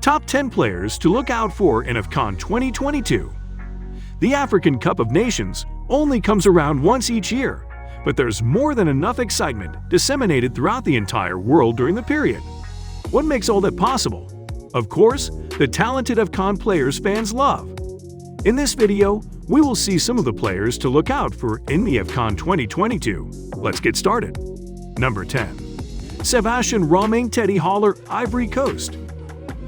Top 10 players to look out for in AFCON 2022. The African Cup of Nations only comes around once each year, but there's more than enough excitement disseminated throughout the entire world during the period. What makes all that possible? Of course, the talented AFCON players fans love. In this video, we will see some of the players to look out for in the AFCON 2022. Let's get started. Number 10. Sebastien Haller, Ivory Coast.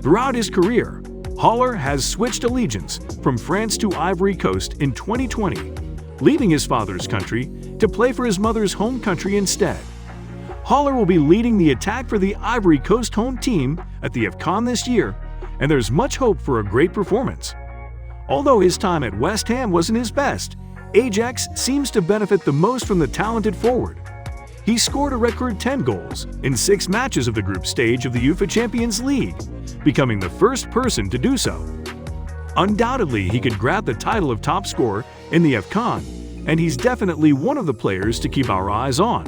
Throughout his career, Haller has switched allegiance from France to Ivory Coast in 2020, leaving his father's country to play for his mother's home country instead. Haller will be leading the attack for the Ivory Coast home team at the AFCON this year, and there's much hope for a great performance. Although his time at West Ham wasn't his best, Ajax seems to benefit the most from the talented forward. He scored a record 10 goals in 6 matches of the group stage of the UEFA Champions League, becoming the first person to do so. Undoubtedly, he could grab the title of top scorer in the AFCON, and he's definitely one of the players to keep our eyes on.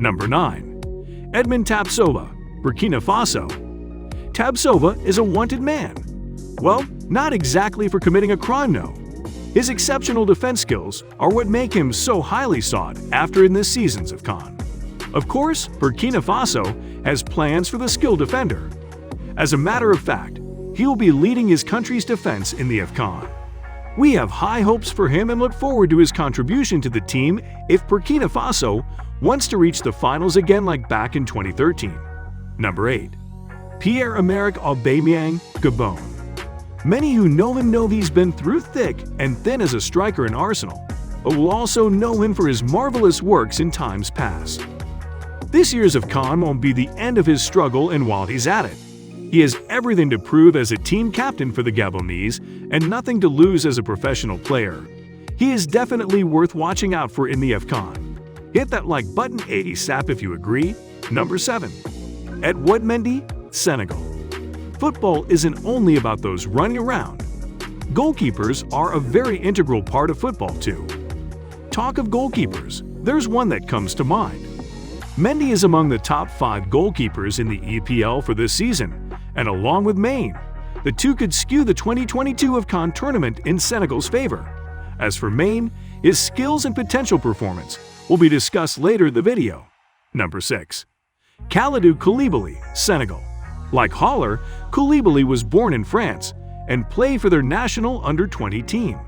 Number 9. Edmond Tapsoba, Burkina Faso. Tapsoba is a wanted man. Well, not exactly for committing a crime, no. His exceptional defense skills are what make him so highly sought after in this season's AFCON. Of course, Burkina Faso has plans for the skilled defender. As a matter of fact, he will be leading his country's defense in the AFCON. We have high hopes for him and look forward to his contribution to the team if Burkina Faso wants to reach the finals again like back in 2013. Number 8. Pierre-Emerick Aubameyang, Gabon. Many who know him know he's been through thick and thin as a striker in Arsenal, but will also know him for his marvelous works in times past. This year's AFCON won't be the end of his struggle, and while he's at it, he has everything to prove as a team captain for the Gabonese and nothing to lose as a professional player. He is definitely worth watching out for in the AFCON. Hit that like button ASAP if you agree. Number 7. Edouard Mendy, Senegal. Football isn't only about those running around. Goalkeepers are a very integral part of football too. Talk of goalkeepers, there's one that comes to mind. Mendy is among the top 5 goalkeepers in the EPL for this season, and along with Mane, the two could skew the 2022 AFCON tournament in Senegal's favor. As for Mane, his skills and potential performance will be discussed later in the video. Number 6. Kalidou Koulibaly, Senegal. Like Haller, Koulibaly was born in France and played for their national under-20 team.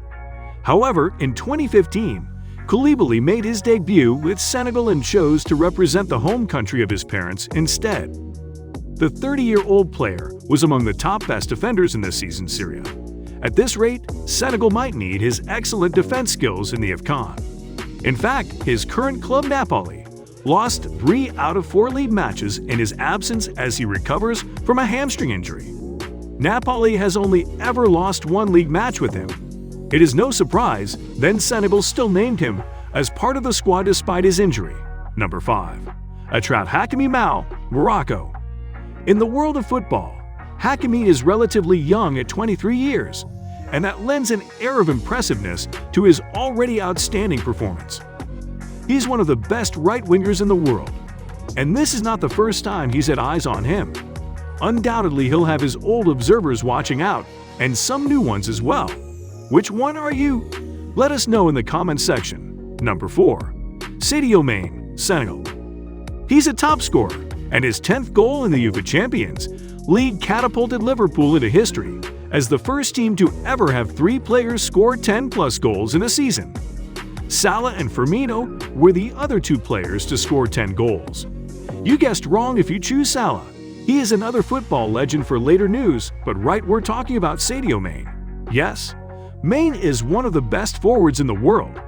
However, in 2015, Koulibaly made his debut with Senegal and chose to represent the home country of his parents instead. The 30-year-old player was among the top best defenders in this season's Serie A. At this rate, Senegal might need his excellent defense skills in the AFCON. In fact, his current club Napoli lost 3 out of 4 league matches in his absence as he recovers from a hamstring injury. Napoli has only ever lost 1 league match with him. It is no surprise then Senegal still named him as part of the squad despite his injury. Number 5. Achraf Hakimi, Morocco. In the world of football, Hakimi is relatively young at 23 years, and that lends an air of impressiveness to his already outstanding performance. He's one of the best right-wingers in the world, and this is not the first time he's had eyes on him. Undoubtedly, he'll have his old observers watching out, and some new ones as well. Which one are you? Let us know in the comments section. Number 4. Sadio Mane, Senegal. He's a top scorer, and his 10th goal in the UEFA Champions League catapulted Liverpool into history as the first team to ever have 3 players score 10+ goals in a season. Salah and Firmino were the other 2 players to score 10 goals. You guessed wrong if you choose Salah. He is another football legend for later news, but right, we're talking about Sadio Mane. Yes, Mane is one of the best forwards in the world.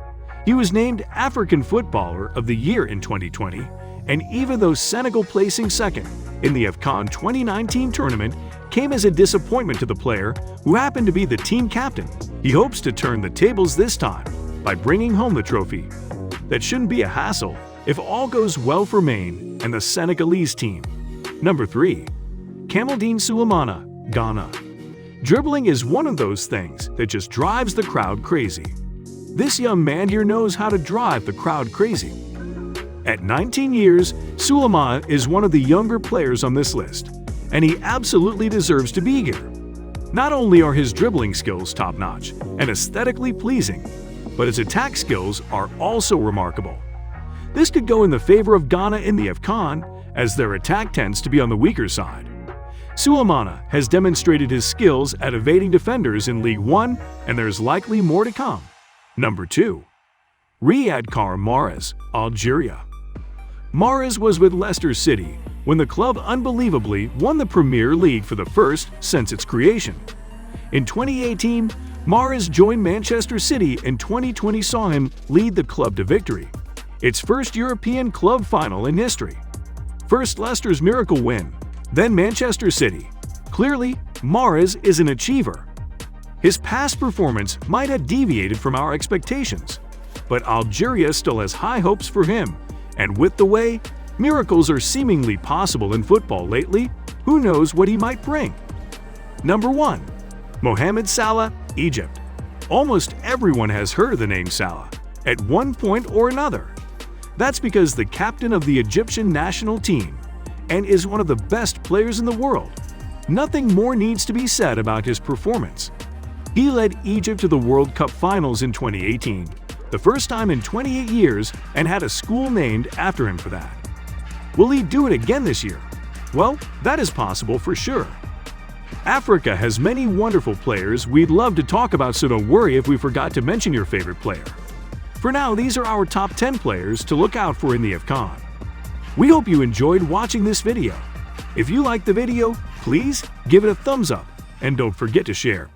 He was named African Footballer of the Year in 2020, and even though Senegal placing second in the AFCON 2019 tournament came as a disappointment to the player who happened to be the team captain, he hopes to turn the tables this time by bringing home the trophy. That shouldn't be a hassle if all goes well for Mane and the Senegalese team. Number 3. Kamaldeen Sulemana, Ghana. Dribbling is one of those things that just drives the crowd crazy. This young man here knows how to drive the crowd crazy. At 19 years, Sulemana is one of the younger players on this list, and he absolutely deserves to be here. Not only are his dribbling skills top-notch and aesthetically pleasing, but his attack skills are also remarkable. This could go in the favor of Ghana in the AFCON, as their attack tends to be on the weaker side. Sulemana has demonstrated his skills at evading defenders in League One, and there's likely more to come. Number 2. Riyad Mahrez, Algeria. Mahrez was with Leicester City when the club unbelievably won the Premier League for the first since its creation. In 2018, Mahrez joined Manchester City, and 2020 saw him lead the club to victory, its first European club final in history. First Leicester's miracle win, then Manchester City. Clearly, Mahrez is an achiever. His past performance might have deviated from our expectations, but Algeria still has high hopes for him, and with the way miracles are seemingly possible in football lately, who knows what he might bring. Number 1. Mohamed Salah, Egypt. Almost everyone has heard of the name Salah at one point or another. That's because the captain of the Egyptian national team and is one of the best players in the world. Nothing more needs to be said about his performance. He led Egypt to the World Cup finals in 2018, the first time in 28 years, and had a school named after him for that. Will he do it again this year? Well, that is possible for sure. Africa has many wonderful players we'd love to talk about, so don't worry if we forgot to mention your favorite player. For now, these are our top 10 players to look out for in the AFCON. We hope you enjoyed watching this video. If you liked the video, please give it a thumbs up and don't forget to share.